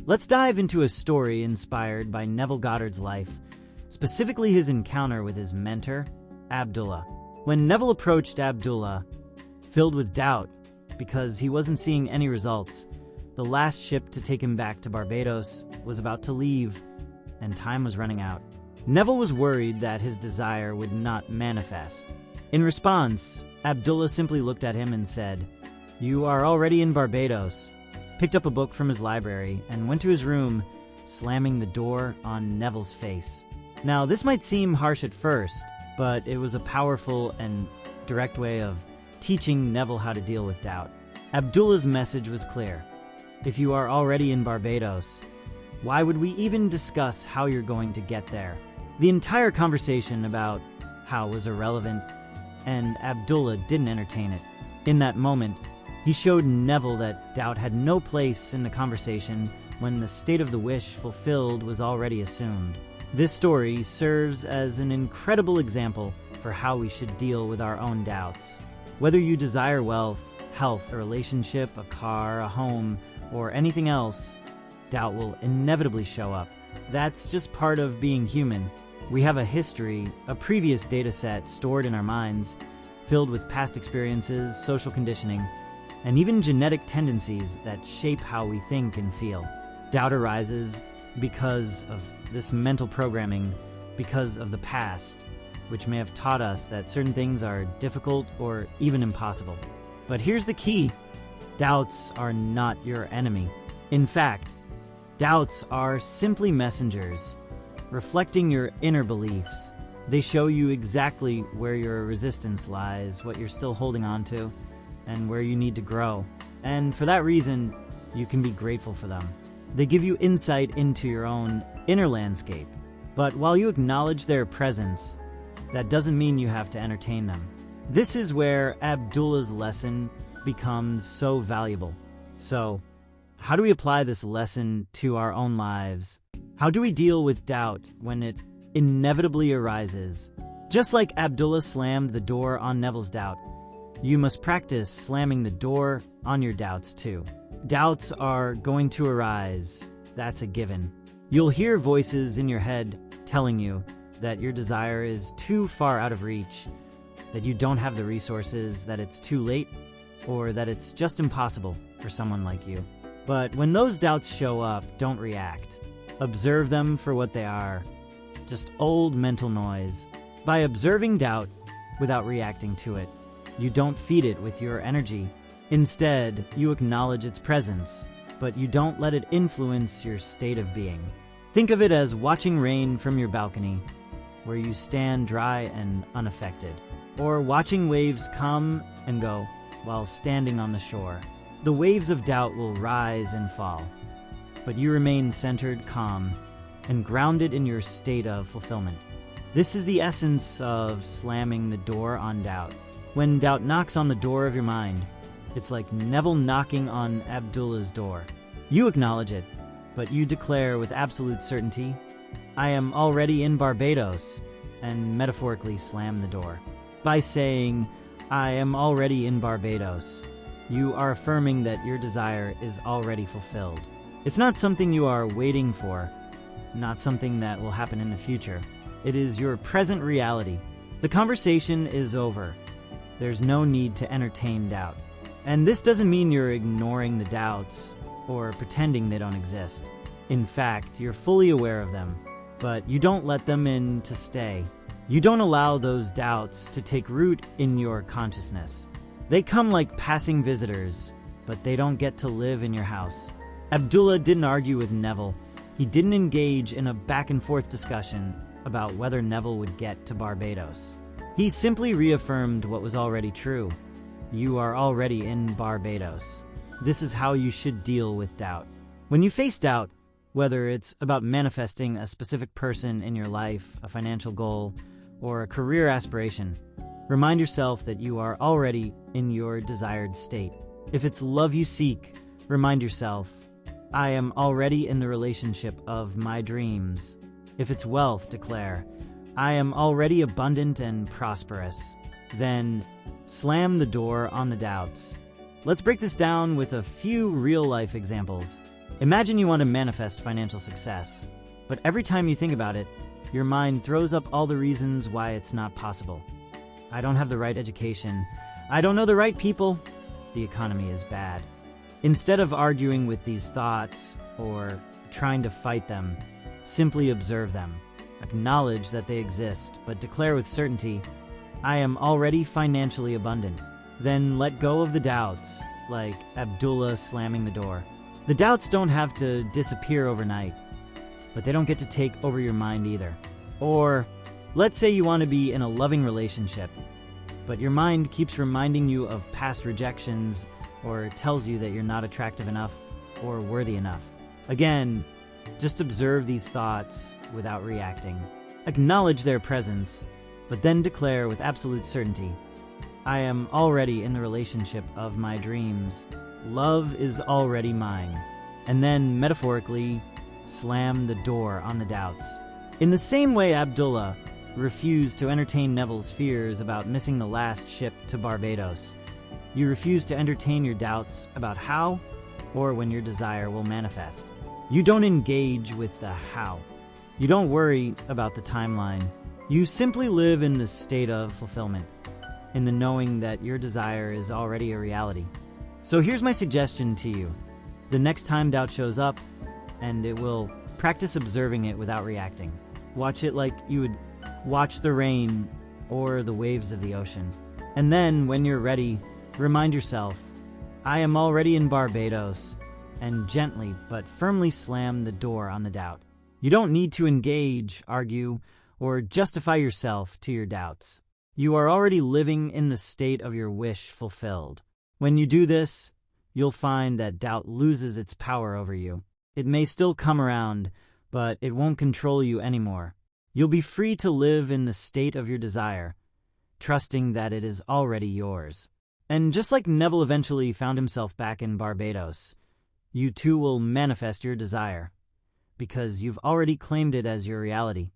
Let's dive into a story inspired by Neville Goddard's life, specifically his encounter with his mentor, Abdullah. When Neville approached Abdullah, filled with doubt because he wasn't seeing any results, the last ship to take him back to Barbados was about to leave, and time was running out. Neville was worried that his desire would not manifest. In response, Abdullah simply looked at him and said, "You are already in Barbados," picked up a book from his library, and went to his room, slamming the door on Neville's face. Now, this might seem harsh at first, but it was a powerful and direct way of teaching Neville how to deal with doubt. Abdullah's message was clear. If you are already in Barbados, why would we even discuss how you're going to get there? The entire conversation about how was irrelevant, and Abdullah didn't entertain it. In that moment, he showed Neville that doubt had no place in the conversation when the state of the wish fulfilled was already assumed. This story serves as an incredible example for how we should deal with our own doubts. Whether you desire wealth, health, a relationship, a car, a home, or anything else, doubt will inevitably show up. That's just part of being human. We have a history, a previous data set stored in our minds, filled with past experiences, social conditioning, and even genetic tendencies that shape how we think and feel. Doubt arises because of this mental programming, because of the past, which may have taught us that certain things are difficult or even impossible. But here's the key: doubts are not your enemy. In fact, doubts are simply messengers, reflecting your inner beliefs. They show you exactly where your resistance lies, what you're still holding on to, and where you need to grow. And for that reason, you can be grateful for them. They give you insight into your own inner landscape. But while you acknowledge their presence, that doesn't mean you have to entertain them. This is where Abdullah's lesson becomes so valuable. So, how do we apply this lesson to our own lives? How do we deal with doubt when it inevitably arises? Just like Abdullah slammed the door on Neville's doubt, you must practice slamming the door on your doubts too. Doubts are going to arise. That's a given. You'll hear voices in your head telling you that your desire is too far out of reach, that you don't have the resources, that it's too late, or that it's just impossible for someone like you. But when those doubts show up, don't react. Observe them for what they are, just old mental noise. By observing doubt without reacting to it, you don't feed it with your energy. Instead, you acknowledge its presence, but you don't let it influence your state of being. Think of it as watching rain from your balcony, where you stand dry and unaffected, or watching waves come and go while standing on the shore. The waves of doubt will rise and fall, but you remain centered, calm, and grounded in your state of fulfillment. This is the essence of slamming the door on doubt. When doubt knocks on the door of your mind, it's like Neville knocking on Abdullah's door. You acknowledge it, but you declare with absolute certainty, "I am already in Barbados," and metaphorically slam the door. By saying, "I am already in Barbados," you are affirming that your desire is already fulfilled. It's not something you are waiting for, not something that will happen in the future. It is your present reality. The conversation is over. There's no need to entertain doubt. And this doesn't mean you're ignoring the doubts or pretending they don't exist. In fact, you're fully aware of them, but you don't let them in to stay. You don't allow those doubts to take root in your consciousness. They come like passing visitors, but they don't get to live in your house. Abdullah didn't argue with Neville. He didn't engage in a back-and-forth discussion about whether Neville would get to Barbados. He simply reaffirmed what was already true. You are already in Barbados. This is how you should deal with doubt. When you face doubt, whether it's about manifesting a specific person in your life, a financial goal, or a career aspiration, remind yourself that you are already in your desired state. If it's love you seek, remind yourself, "I am already in the relationship of my dreams." If it's wealth, declare, "I am already abundant and prosperous." Then slam the door on the doubts. Let's break this down with a few real-life examples. Imagine you want to manifest financial success, but every time you think about it, your mind throws up all the reasons why it's not possible. I don't have the right education. I don't know the right people. The economy is bad. Instead of arguing with these thoughts or trying to fight them, simply observe them. Acknowledge that they exist, but declare with certainty, I am already financially abundant. Then let go of the doubts, like Abdullah slamming the door. The doubts don't have to disappear overnight, but they don't get to take over your mind either. Or, let's say you want to be in a loving relationship, but your mind keeps reminding you of past rejections or tells you that you're not attractive enough or worthy enough. Again, just observe these thoughts without reacting. Acknowledge their presence, but then declare with absolute certainty, I am already in the relationship of my dreams. Love is already mine. And then, metaphorically, slam the door on the doubts. In the same way Abdullah refused to entertain Neville's fears about missing the last ship to Barbados, you refuse to entertain your doubts about how or when your desire will manifest. You don't engage with the how. You don't worry about the timeline. You simply live in the state of fulfillment, in the knowing that your desire is already a reality. So here's my suggestion to you. The next time doubt shows up, and it will, practice observing it without reacting. Watch it like you would watch the rain or the waves of the ocean. And then, when you're ready, remind yourself, I am already in Barbados, and gently but firmly slam the door on the doubt. You don't need to engage, argue, or justify yourself to your doubts. You are already living in the state of your wish fulfilled. When you do this, you'll find that doubt loses its power over you. It may still come around, but it won't control you anymore. You'll be free to live in the state of your desire, trusting that it is already yours. And just like Neville eventually found himself back in Barbados, you too will manifest your desire, because you've already claimed it as your reality.